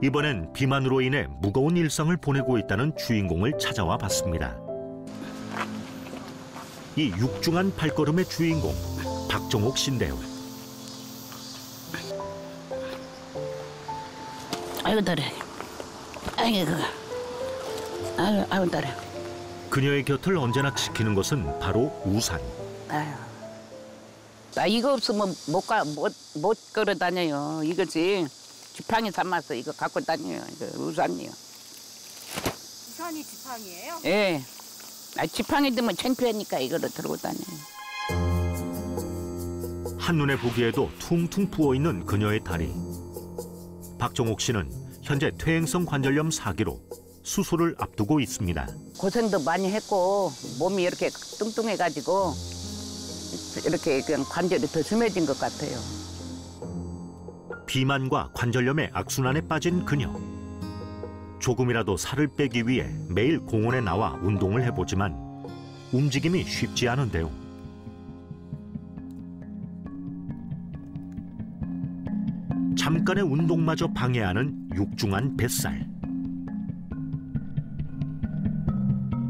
이번엔 비만으로 인해 무거운 일상을 보내고 있다는 주인공을 찾아와 봤습니다. 이 육중한 발걸음의 주인공, 박종옥 씨인데요. 아이고 다리, 아이고 다리. 그녀의 곁을 언제나 지키는 것은 바로 우산. 아유, 나 이거 없으면 못 걸어 다녀요. 이거지 지팡이 삼아서 이거 갖고 다녀요. 이거 우산이요. 우산이 지팡이에요? 예. 지팡이 들면 창피하니까 이거를 들고 다녀요. 한눈에 보기에도 퉁퉁 부어있는 그녀의 다리. 박종옥 씨는 현재 퇴행성 관절염 4기로 수술을 앞두고 있습니다. 고생도 많이 했고 몸이 이렇게 뚱뚱해가지고 이렇게 그냥 관절이 더 심해진 것 같아요. 비만과 관절염의 악순환에 빠진 그녀. 조금이라도 살을 빼기 위해 매일 공원에 나와 운동을 해보지만 움직임이 쉽지 않은데요. 잠깐의 운동마저 방해하는 육중한 뱃살.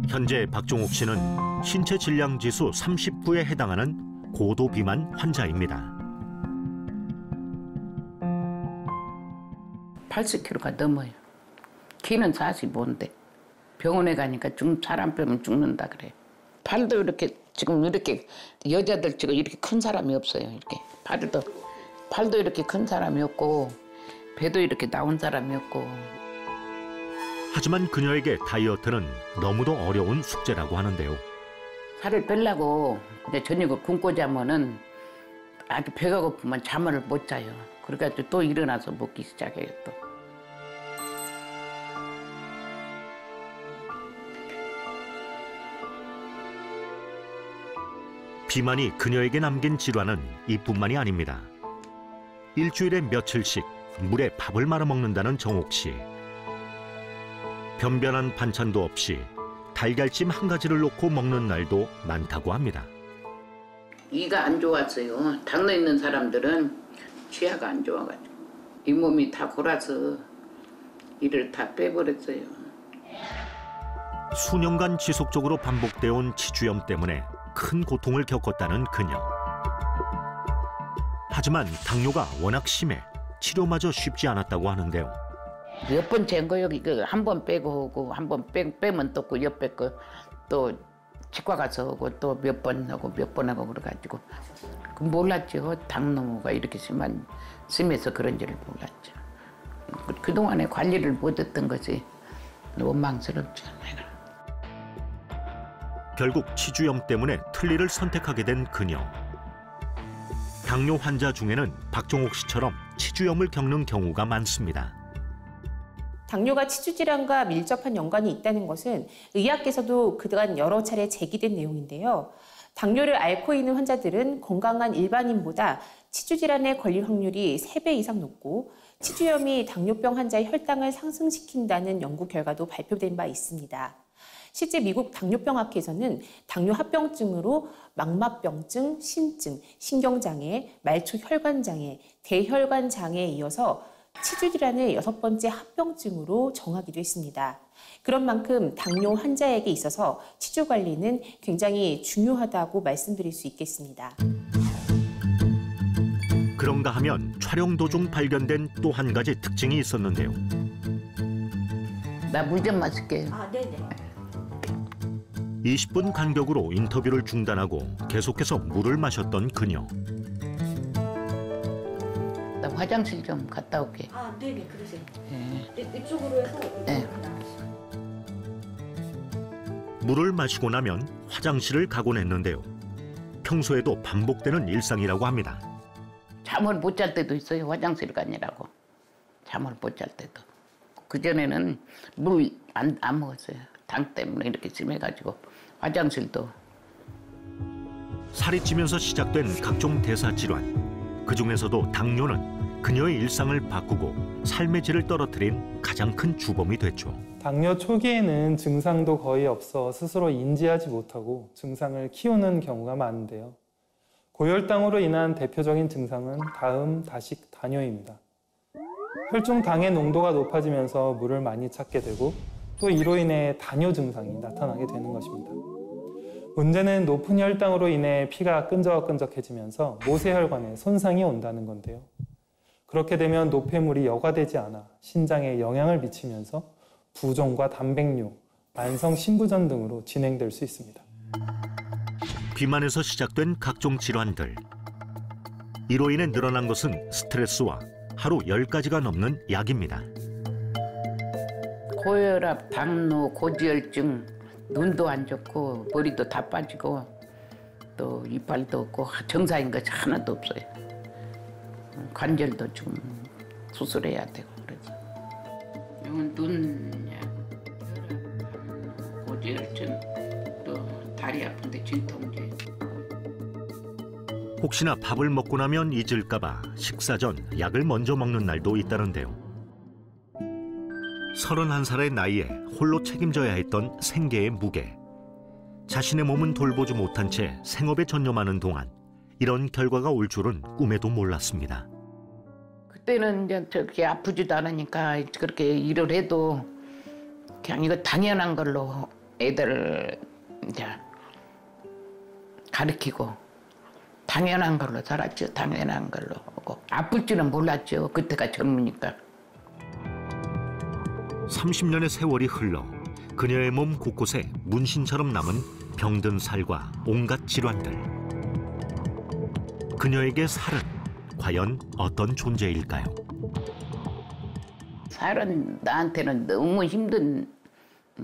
현재 박종옥 씨는 신체 질량 지수 39에 해당하는 고도 비만 환자입니다. 80kg가 넘어요. 키는 45인데 병원에 가니까 사람 빼면 죽는다 그래. 팔도 이렇게 지금 이렇게 여자들 지금 이렇게 큰 사람이 없어요. 이렇게 팔도 이렇게 큰 사람이 없고 배도 이렇게 나온 사람이 없고. 하지만 그녀에게 다이어트는 너무도 어려운 숙제라고 하는데요. 살을 빼려고 이제 저녁을 굶고 자면은 아주 배가 고프면 잠을 못 자요. 그래가지고 또 일어나서 먹기 시작해요 또. 비만이 그녀에게 남긴 질환은 이뿐만이 아닙니다. 일주일에 며칠씩 물에 밥을 말아 먹는다는 정옥 씨. 변변한 반찬도 없이 달걀찜 한 가지를 놓고 먹는 날도 많다고 합니다. 이가 안 좋았어요. 당뇨 있는 사람들은 치아가 안 좋아가지고 이 몸이 다 골아서 이를 다 빼버렸어요. 수년간 지속적으로 반복되어 온 치주염 때문에 큰 고통을 겪었다는 그녀. 하지만 당뇨가 워낙 심해 치료마저 쉽지 않았다고 하는데요. 몇 번 잰 거요. 이거 한 번 빼고 오고 한 번 빼면 또 그 옆에 거 또 치과 가서 오고 또 몇 번 하고 몇 번 하고 그래가지고 몰랐죠. 당뇨가 이렇게 심해서 그런지를 몰랐죠. 그동안에 관리를 못했던 것이 원망스럽죠. 결국 치주염 때문에 틀니를 선택하게 된 그녀. 당뇨 환자 중에는 박종옥 씨처럼 치주염을 겪는 경우가 많습니다. 당뇨가 치주질환과 밀접한 연관이 있다는 것은 의학계에서도 그동안 여러 차례 제기된 내용인데요. 당뇨를 앓고 있는 환자들은 건강한 일반인보다 치주질환에 걸릴 확률이 3배 이상 높고 치주염이 당뇨병 환자의 혈당을 상승시킨다는 연구 결과도 발표된 바 있습니다. 실제 미국 당뇨병학회에서는 당뇨 합병증으로 망막병증, 신증, 신경장애, 말초혈관장애, 대혈관장애에 이어서 치주질환을 6번째 합병증으로 정하기도 했습니다. 그런 만큼 당뇨 환자에게 있어서 치주 관리는 굉장히 중요하다고 말씀드릴 수 있겠습니다. 그런가 하면 촬영 도중 발견된 또 한 가지 특징이 있었는데요. 나 물 좀 마실게요. 아, 네네. 20분 간격으로 인터뷰를 중단하고 계속해서 물을 마셨던 그녀. 나 화장실 좀 갔다 올게. 아, 네네, 그러세요. 네. 이쪽으로 해서 네. 물을 마시고 나면 화장실을 가곤 했는데요. 평소에도 반복되는 일상이라고 합니다. 잠을 못 잘 때도 있어요. 화장실 가느라고. 잠을 못 잘 때도. 그전에는 물 안 먹었어요. 당 때문에 이렇게 심해가지고 화장실도. 살이 찌면서 시작된 각종 대사 질환. 그중에서도 당뇨는 그녀의 일상을 바꾸고 삶의 질을 떨어뜨린 가장 큰 주범이 됐죠. 당뇨 초기에는 증상도 거의 없어 스스로 인지하지 못하고 증상을 키우는 경우가 많은데요. 고혈당으로 인한 대표적인 증상은 다음 다식 단뇨입니다. 혈중당의 농도가 높아지면서 물을 많이 찾게 되고 또 이로 인해 다뇨 증상이 나타나게 되는 것입니다. 문제는 높은 혈당으로 인해 피가 끈적끈적해지면서 모세혈관에 손상이 온다는 건데요. 그렇게 되면 노폐물이 여과되지 않아 신장에 영향을 미치면서 부종과 단백뇨, 만성 신부전 등으로 진행될 수 있습니다. 비만에서 시작된 각종 질환들. 이로 인해 늘어난 것은 스트레스와 하루 10가지가 넘는 약입니다. 고혈압, 당뇨, 고지혈증, 눈도 안 좋고 머리도 다 빠지고 또 이빨도 없고 정상인 것이 하나도 없어요. 관절도 지금 수술해야 되고 그래서. 이건 눈약, 혈압, 고지혈증, 또 다리 아픈데 진통제. 혹시나 밥을 먹고 나면 잊을까 봐 식사 전 약을 먼저 먹는 날도 있다는데요. 31살의 나이에 홀로 책임져야 했던 생계의 무게. 자신의 몸은 돌보지 못한 채 생업에 전념하는 동안 이런 결과가 올 줄은 꿈에도 몰랐습니다. 그때는 이제 저렇게 아프지도 않으니까 그렇게 일을 해도 그냥 이거 당연한 걸로 애들을 이제 가르치고 당연한 걸로 살았죠. 당연한 걸로 하고 아플 줄은 몰랐죠. 그때가 젊으니까. 30년의 세월이 흘러 그녀의 몸 곳곳에 문신처럼 남은 병든 살과 온갖 질환들. 그녀에게 살은 과연 어떤 존재일까요? 살은 나한테는 너무 힘든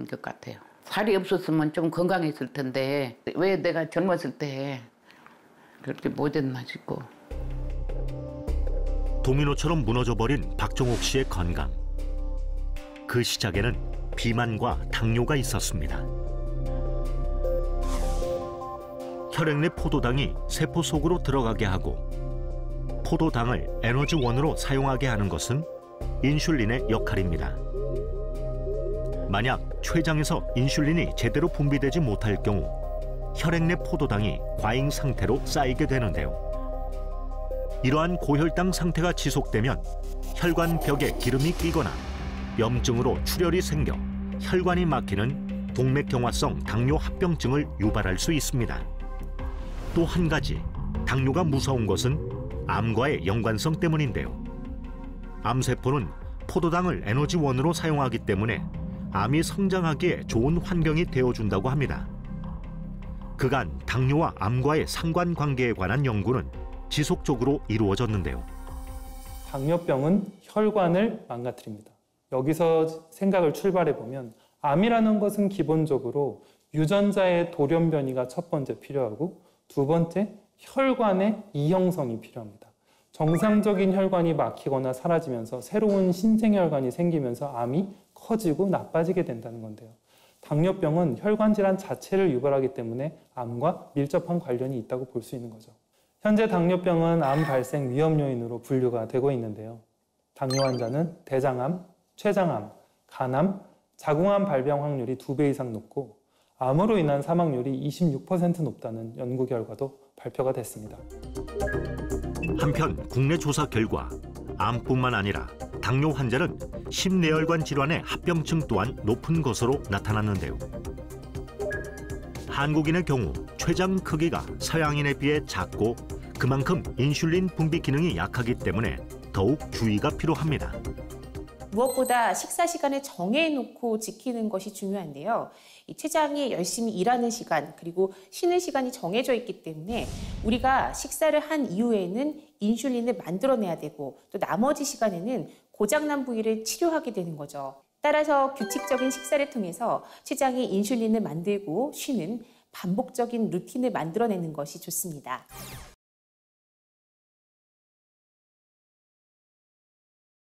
것 같아요. 살이 없었으면 좀 건강했을 텐데 왜 내가 젊었을 때 그렇게 못했나 싶고. 도미노처럼 무너져버린 박종옥 씨의 건강. 그 시작에는 비만과 당뇨가 있었습니다. 혈액 내 포도당이 세포 속으로 들어가게 하고 포도당을 에너지원으로 사용하게 하는 것은 인슐린의 역할입니다. 만약 췌장에서 인슐린이 제대로 분비되지 못할 경우 혈액 내 포도당이 과잉 상태로 쌓이게 되는데요. 이러한 고혈당 상태가 지속되면 혈관 벽에 기름이 끼거나 염증으로 출혈이 생겨 혈관이 막히는 동맥경화성 당뇨 합병증을 유발할 수 있습니다. 또 한 가지, 당뇨가 무서운 것은 암과의 연관성 때문인데요. 암세포는 포도당을 에너지원으로 사용하기 때문에 암이 성장하기에 좋은 환경이 되어준다고 합니다. 그간 당뇨와 암과의 상관관계에 관한 연구는 지속적으로 이루어졌는데요. 당뇨병은 혈관을 망가뜨립니다. 여기서 생각을 출발해보면 암이라는 것은 기본적으로 유전자의 돌연 변이가 첫 번째 필요하고 두 번째 혈관의 이형성이 필요합니다. 정상적인 혈관이 막히거나 사라지면서 새로운 신생혈관이 생기면서 암이 커지고 나빠지게 된다는 건데요. 당뇨병은 혈관 질환 자체를 유발하기 때문에 암과 밀접한 관련이 있다고 볼 수 있는 거죠. 현재 당뇨병은 암 발생 위험 요인으로 분류가 되고 있는데요. 당뇨 환자는 대장암, 췌장암, 간암, 자궁암 발병 확률이 2배 이상 높고 암으로 인한 사망률이 26% 높다는 연구 결과도 발표가 됐습니다. 한편 국내 조사 결과 암뿐만 아니라 당뇨 환자는 심내혈관 질환의 합병증 또한 높은 것으로 나타났는데요. 한국인의 경우 췌장 크기가 서양인에 비해 작고 그만큼 인슐린 분비 기능이 약하기 때문에 더욱 주의가 필요합니다. 무엇보다 식사 시간을 정해놓고 지키는 것이 중요한데요. 이 췌장이 열심히 일하는 시간 그리고 쉬는 시간이 정해져 있기 때문에 우리가 식사를 한 이후에는 인슐린을 만들어내야 되고 또 나머지 시간에는 고장난 부위를 치료하게 되는 거죠. 따라서 규칙적인 식사를 통해서 췌장이 인슐린을 만들고 쉬는 반복적인 루틴을 만들어내는 것이 좋습니다.